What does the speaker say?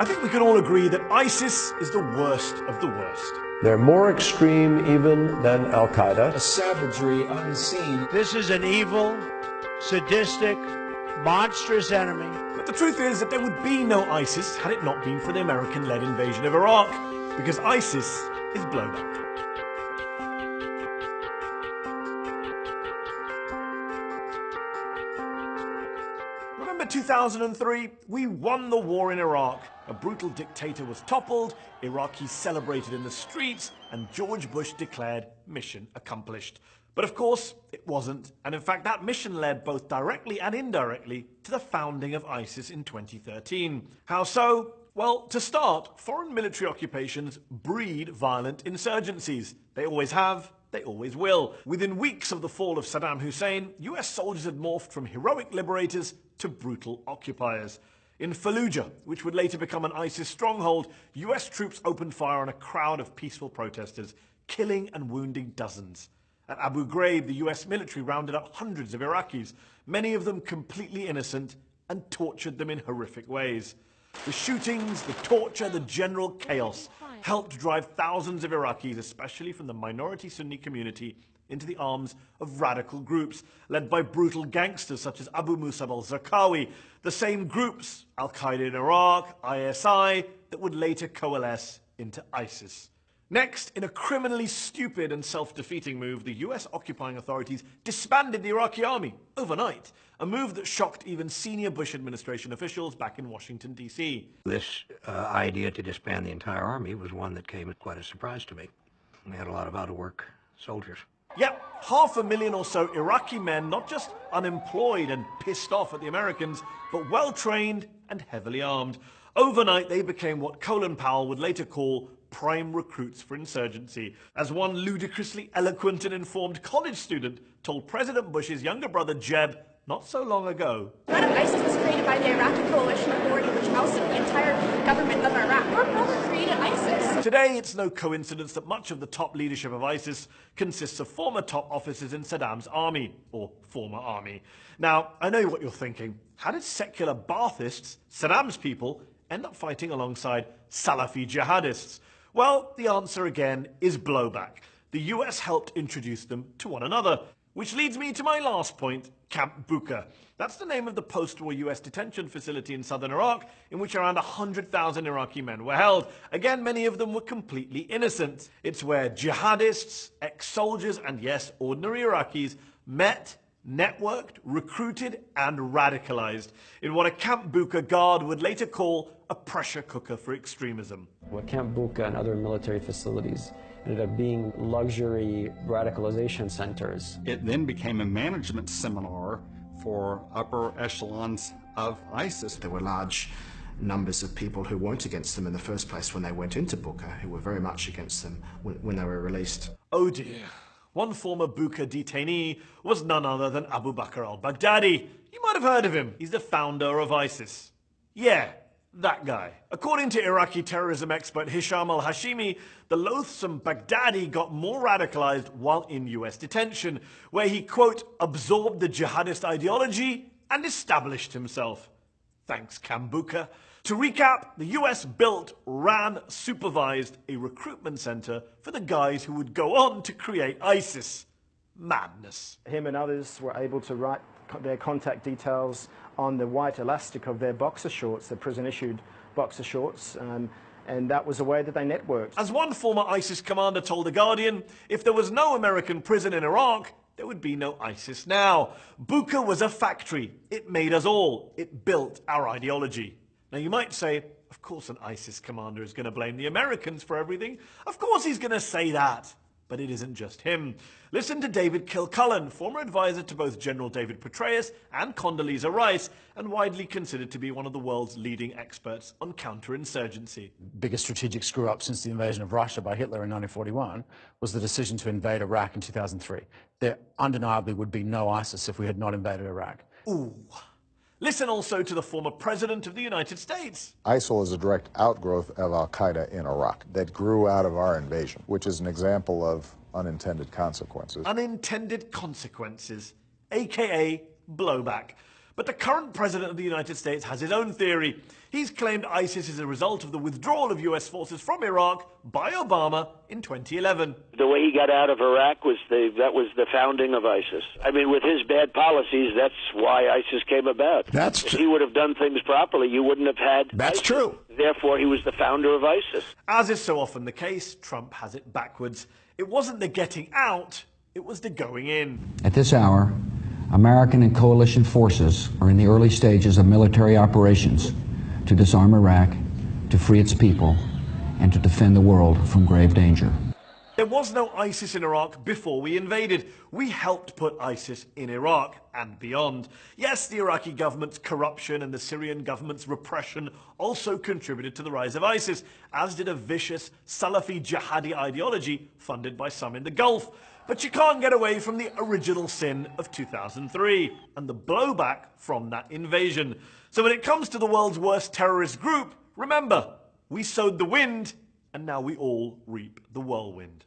I think we can all agree that ISIS is the worst of the worst. They're more extreme even than Al-Qaeda. A savagery unseen. This is an evil, sadistic, monstrous enemy. But the truth is that there would be no ISIS had it not been for the American-led invasion of Iraq, because ISIS is blowback. Remember 2003? We won the war in Iraq. A brutal dictator was toppled, Iraqis celebrated in the streets, and George Bush declared mission accomplished. But of course, it wasn't, and in fact that mission led both directly and indirectly to the founding of ISIS in 2013. How so? Well, to start, foreign military occupations breed violent insurgencies. They always have, they always will. Within weeks of the fall of Saddam Hussein, US soldiers had morphed from heroic liberators to brutal occupiers. In Fallujah, which would later become an ISIS stronghold, US troops opened fire on a crowd of peaceful protesters, killing and wounding dozens. At Abu Ghraib, the US military rounded up hundreds of Iraqis, many of them completely innocent, and tortured them in horrific ways. The shootings, the torture, the general chaos helped drive thousands of Iraqis, especially from the minority Sunni community, into the arms of radical groups led by brutal gangsters such as Abu Musab al-Zarqawi, the same groups, Al-Qaeda in Iraq, ISI, that would later coalesce into ISIS. Next, in a criminally stupid and self-defeating move, the US occupying authorities disbanded the Iraqi army overnight, a move that shocked even senior Bush administration officials back in Washington, D.C. This idea to disband the entire army was one that came as quite a surprise to me. We had a lot of out-of-work soldiers. Yep, 500,000 or so Iraqi men, not just unemployed and pissed off at the Americans, but well-trained and heavily armed. Overnight, they became what Colin Powell would later call prime recruits for insurgency, as one ludicrously eloquent and informed college student told President Bush's younger brother Jeb not so long ago. None of ISIS was created by the Iraqi Coalition Authority, which ousted the entire government of Iraq. Our brother created ISIS. Today, it's no coincidence that much of the top leadership of ISIS consists of former top officers in Saddam's army, or former army. Now, I know what you're thinking. How did secular Baathists, Saddam's people, end up fighting alongside Salafi jihadists? Well, the answer again is blowback. The US helped introduce them to one another. Which leads me to my last point, Camp Bucca. That's the name of the post-war US detention facility in southern Iraq, in which around 100,000 Iraqi men were held. Again, many of them were completely innocent. It's where jihadists, ex-soldiers, and yes, ordinary Iraqis met, networked, recruited, and radicalized in what a Camp Bucca guard would later call a pressure cooker for extremism. What Camp Bucca and other military facilities ended up being luxury radicalization centers. It then became a management seminar for upper echelons of ISIS. There were large numbers of people who weren't against them in the first place when they went into Bucca, who were very much against them when they were released. Oh dear. One former Bucca detainee was none other than Abu Bakr al-Baghdadi. You might have heard of him. He's the founder of ISIS. Yeah, that guy. According to Iraqi terrorism expert Hisham al-Hashimi, the loathsome Baghdadi got more radicalized while in US detention, where he, quote, absorbed the jihadist ideology and established himself. Thanks, Camp Bucca. To recap, the US built, ran, supervised a recruitment center for the guys who would go on to create ISIS. Madness. Him and others were able to write their contact details on the white elastic of their boxer shorts, the prison-issued boxer shorts, and that was a way that they networked. As one former ISIS commander told The Guardian, if there was no American prison in Iraq, there would be no ISIS now. Bucca was a factory. It made us all. It built our ideology. Now you might say, of course an ISIS commander is going to blame the Americans for everything. Of course he's going to say that. But it isn't just him. Listen to David Kilcullen, former advisor to both General David Petraeus and Condoleezza Rice, and widely considered to be one of the world's leading experts on counterinsurgency. Biggest strategic screw-up since the invasion of Russia by Hitler in 1941 was the decision to invade Iraq in 2003. There undeniably would be no ISIS if we had not invaded Iraq. Ooh. Listen also to the former President of the United States. ISIL is a direct outgrowth of Al-Qaeda in Iraq that grew out of our invasion, which is an example of unintended consequences. Unintended consequences, aka blowback. But the current president of the United States has his own theory. He's claimed ISIS is a result of the withdrawal of US forces from Iraq by Obama in 2011. The way he got out of Iraq was the founding of ISIS. I mean, with his bad policies, that's why ISIS came about. That's if he would have done things properly, you wouldn't have had That's ISIS. true. Therefore, he was the founder of ISIS. As is so often the case, Trump has it backwards. It wasn't the getting out, it was the going in. At this hour, American and coalition forces are in the early stages of military operations to disarm Iraq, to free its people, and to defend the world from grave danger. There was no ISIS in Iraq before we invaded. We helped put ISIS in Iraq and beyond. Yes, the Iraqi government's corruption and the Syrian government's repression also contributed to the rise of ISIS, as did a vicious Salafi jihadi ideology funded by some in the Gulf. But you can't get away from the original sin of 2003 and the blowback from that invasion. So when it comes to the world's worst terrorist group, remember, we sowed the wind and now we all reap the whirlwind.